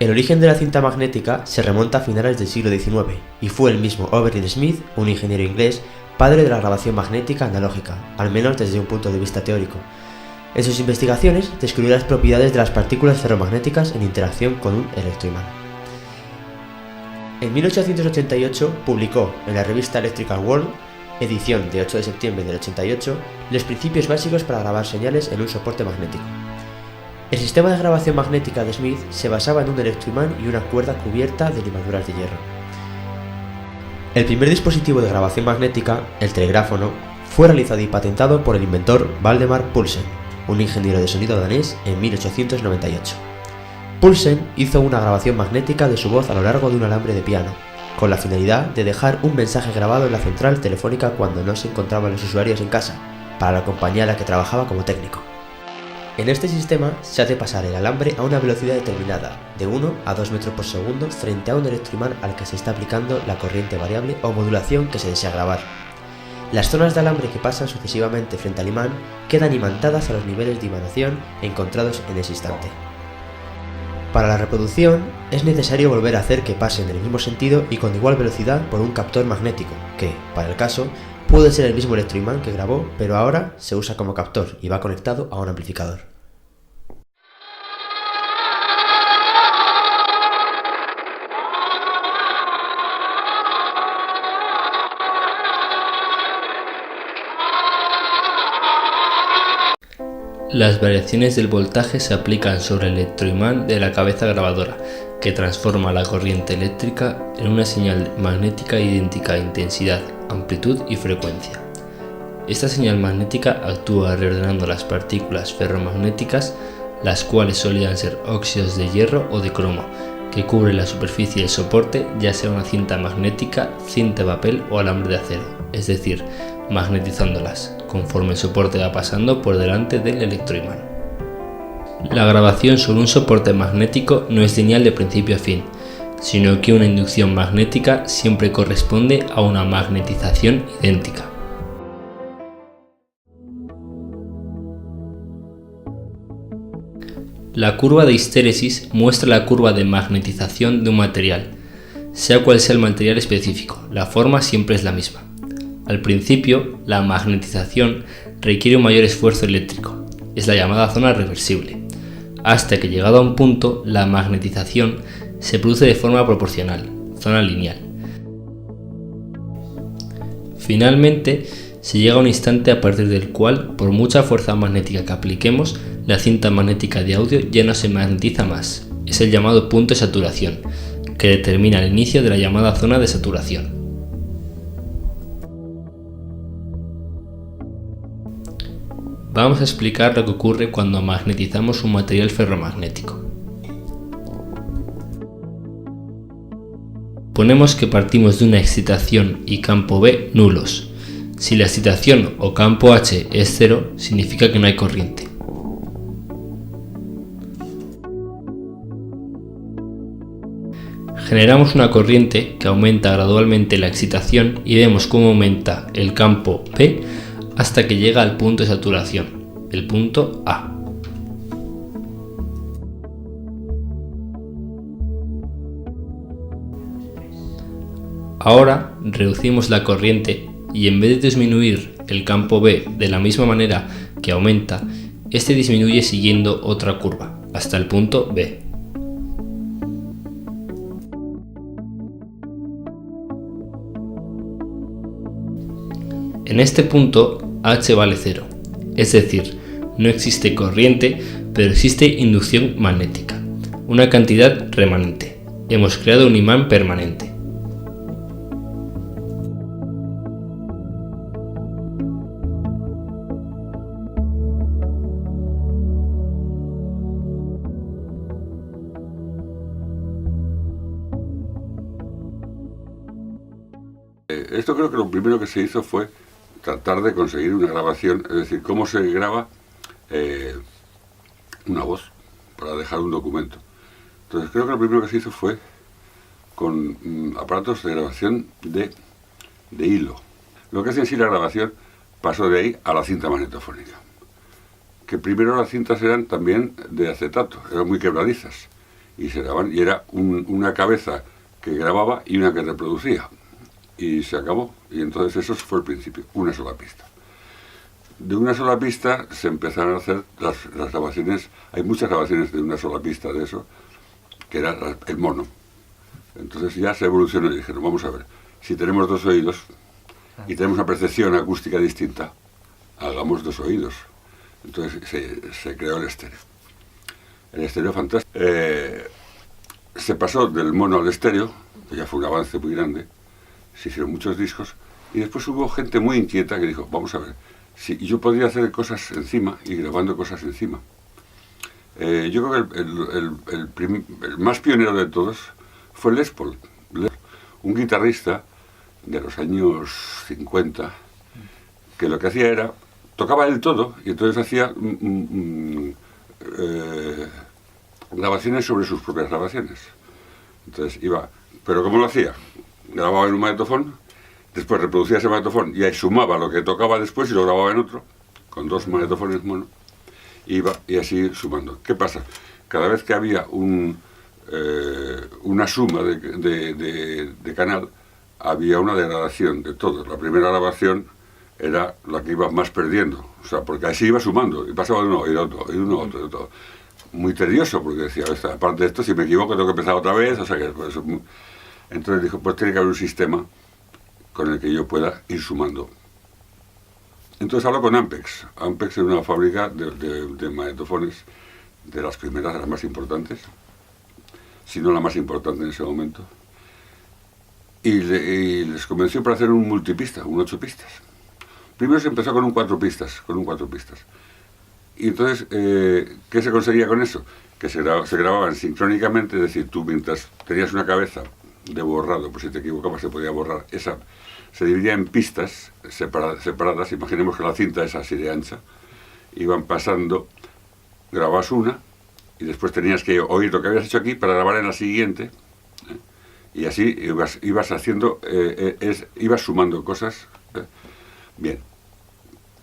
El origen de la cinta magnética se remonta a finales del siglo XIX y fue el mismo Overett Smith, un ingeniero inglés, padre de la grabación magnética analógica, al menos desde un punto de vista teórico. En sus investigaciones descubrió las propiedades de las partículas ferromagnéticas en interacción con un electroimán. En 1888 publicó en la revista Electrical World, edición de 8 de septiembre del 88, los principios básicos para grabar señales en un soporte magnético. El sistema de grabación magnética de Smith se basaba en un electroimán y una cuerda cubierta de limaduras de hierro. El primer dispositivo de grabación magnética, el telegráfono, fue realizado y patentado por el inventor Valdemar Poulsen, un ingeniero de sonido danés, en 1898. Poulsen hizo una grabación magnética de su voz a lo largo de un alambre de piano, con la finalidad de dejar un mensaje grabado en la central telefónica cuando no se encontraban los usuarios en casa, para la compañía en la que trabajaba como técnico. En este sistema se hace pasar el alambre a una velocidad determinada, de 1 a 2 metros por segundo, frente a un electroimán al que se está aplicando la corriente variable o modulación que se desea grabar. Las zonas de alambre que pasan sucesivamente frente al imán quedan imantadas a los niveles de imanación encontrados en ese instante. Para la reproducción es necesario volver a hacer que pasen en el mismo sentido y con igual velocidad por un captor magnético, que, para el caso, puede ser el mismo electroimán que grabó, pero ahora se usa como captor y va conectado a un amplificador. Las variaciones del voltaje se aplican sobre el electroimán de la cabeza grabadora, que transforma la corriente eléctrica en una señal magnética idéntica a intensidad, amplitud y frecuencia. Esta señal magnética actúa reordenando las partículas ferromagnéticas, las cuales solían ser óxidos de hierro o de cromo, que cubren la superficie del soporte, ya sea una cinta magnética, cinta de papel o alambre de acero, es decir, magnetizándolas, conforme el soporte va pasando por delante del electroimán. La grabación sobre un soporte magnético no es lineal de principio a fin, sino que una inducción magnética siempre corresponde a una magnetización idéntica. La curva de histéresis muestra la curva de magnetización de un material. Sea cual sea el material específico, la forma siempre es la misma. Al principio, la magnetización requiere un mayor esfuerzo eléctrico, es la llamada zona reversible, hasta que llegado a un punto, la magnetización se produce de forma proporcional, zona lineal. Finalmente, se llega a un instante a partir del cual, por mucha fuerza magnética que apliquemos, la cinta magnética de audio ya no se magnetiza más. Es el llamado punto de saturación, que determina el inicio de la llamada zona de saturación. Vamos a explicar lo que ocurre cuando magnetizamos un material ferromagnético. Ponemos que partimos de una excitación y campo B nulos. Si la excitación o campo H es cero, significa que no hay corriente. Generamos una corriente que aumenta gradualmente la excitación y vemos cómo aumenta el campo P hasta que llega al punto de saturación, el punto A. Ahora reducimos la corriente y en vez de disminuir el campo B de la misma manera que aumenta, este disminuye siguiendo otra curva, hasta el punto B. En este punto H vale 0, es decir, no existe corriente, pero existe inducción magnética, una cantidad remanente. Hemos creado un imán permanente. Esto creo que lo primero que se hizo fue tratar de conseguir una grabación, es decir, cómo se graba una voz para dejar un documento. Entonces creo que lo primero que se hizo fue con aparatos de grabación de hilo. Lo que hace en sí la grabación pasó de ahí a la cinta magnetofónica. Que primero las cintas eran también de acetato, eran muy quebradizas. y se grababan, y era una cabeza que grababa y una que reproducía. Y se acabó. Y entonces eso fue el principio, una sola pista. De una sola pista se empezaron a hacer las grabaciones, hay muchas grabaciones de una sola pista de eso, que era el mono. Entonces ya se evolucionó y dijeron, vamos a ver, si tenemos dos oídos y tenemos una percepción acústica distinta, hagamos dos oídos. Entonces se creó el estéreo. El estéreo fantástico. Se pasó del mono al estéreo, que ya fue un avance muy grande, se hicieron muchos discos, y después hubo gente muy inquieta que dijo, vamos a ver, si yo podría hacer cosas encima y grabando cosas encima. Yo creo que el más pionero de todos fue Les Paul, un guitarrista de los años 50, que lo que hacía era, tocaba él todo, y entonces hacía grabaciones sobre sus propias grabaciones. Entonces iba, pero ¿cómo lo hacía? Grababa en un magnetofón, después reproducía ese magnetofón y ahí sumaba lo que tocaba después y lo grababa en otro, con dos magnetofones mono, iba y así sumando. ¿Qué pasa? Cada vez que había una suma de canal, había una degradación de todo. La primera grabación era la que iba más perdiendo, o sea, porque así iba sumando, y pasaba de uno y de otro, y de uno a otro, y de otro. Muy tedioso, porque decía, aparte de esto, si me equivoco tengo que empezar otra vez, o sea que pues, entonces dijo, pues tiene que haber un sistema con el que yo pueda ir sumando. Entonces habló con Ampex. Ampex es una fábrica de magnetofones, de las primeras, de las más importantes, si no la más importante en ese momento, y les convenció para hacer un multipista, un 8 pistas. Primero se empezó con un 4 pistas, Y entonces, ¿qué se conseguía con eso? Que se grababan sincrónicamente, es decir, tú mientras tenías una cabeza de borrado, pues si te equivocabas se podía borrar, esa se dividía en pistas separadas, imaginemos que la cinta es así de ancha, iban pasando, grababas una, y después tenías que oír lo que habías hecho aquí para grabar en la siguiente, y así ibas haciendo, ibas sumando cosas. Bien.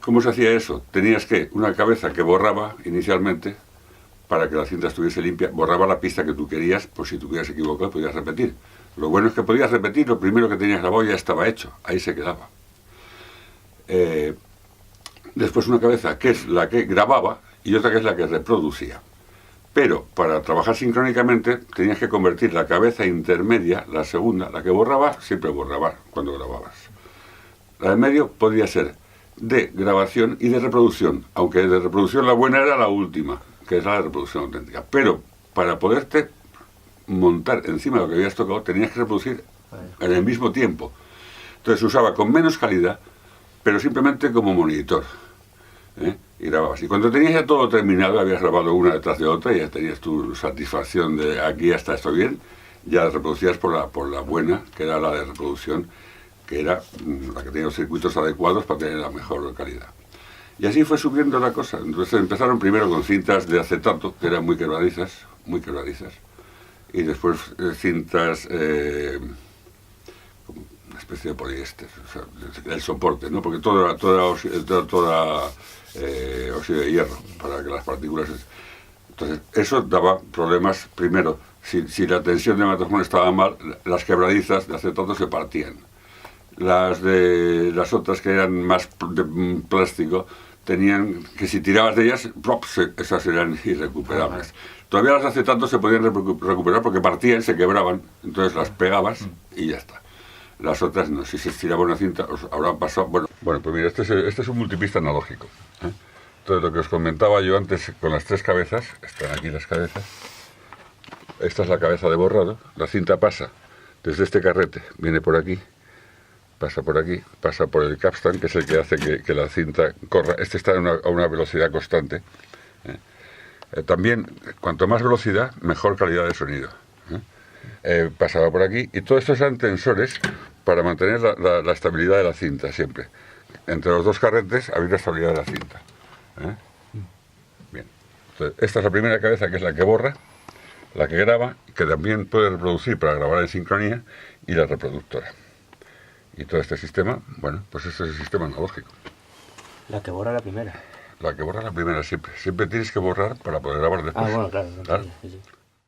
¿Cómo se hacía eso? Tenías que una cabeza que borraba inicialmente, para que la cinta estuviese limpia, borraba la pista que tú querías, por si tú hubieras equivocado, podías repetir. Lo bueno es que podías repetir, lo primero que tenías grabado ya estaba hecho, ahí se quedaba. Después una cabeza que es la que grababa y otra que es la que reproducía. Pero para trabajar sincrónicamente tenías que convertir la cabeza intermedia, la segunda, la que borraba, siempre borraba cuando grababas. La de medio podía ser de grabación y de reproducción, aunque de reproducción la buena era la última, que es la de reproducción auténtica. Pero para poderte montar encima de lo que habías tocado, tenías que reproducir en el mismo tiempo. Entonces se usaba con menos calidad, pero simplemente como monitor. Y grababas. Y cuando tenías ya todo terminado, habías grabado una detrás de otra y ya tenías tu satisfacción de aquí hasta esto bien, ya reproducías por la buena, que era la de reproducción, que era la que tenía los circuitos adecuados para tener la mejor calidad. Y así fue subiendo la cosa. Entonces empezaron primero con cintas de acetato, que eran muy quebradizas, y después cintas, una especie de poliéster, o sea, el soporte, ¿no? Porque todo era óxido de hierro, para que las partículas... Entonces, eso daba problemas. Primero, si la tensión de magnetofón estaba mal, las quebradizas de acetato se partían. Las otras que eran más de plástico tenían que si tirabas de ellas, esas eran irrecuperables. Todavía las acetatos se podían recuperar porque partían, se quebraban, entonces las pegabas y ya está. Las otras no, si se estiraba una cinta, os habrán pasado... Bueno, pues mira, este es un multipista analógico. Entonces lo que os comentaba yo antes con las tres cabezas, están aquí las cabezas, esta es la cabeza de borrado, la cinta pasa desde este carrete, viene por aquí, pasa por aquí, pasa por el capstan, que es el que hace que la cinta corra. Este está a una velocidad constante. También, cuanto más velocidad, mejor calidad de sonido. Pasaba por aquí, y todo esto eran tensores para mantener la estabilidad de la cinta siempre. Entre los dos carretes había la estabilidad de la cinta. Bien. Entonces, esta es la primera cabeza, que es la que borra, la que graba, que también puede reproducir para grabar en sincronía, y la reproductora. Y todo este sistema, bueno, pues este es el sistema analógico. La que borra la primera. La que borra la primera siempre. Siempre tienes que borrar para poder grabar después. Ah, bueno, claro. ¿Claro? Sí.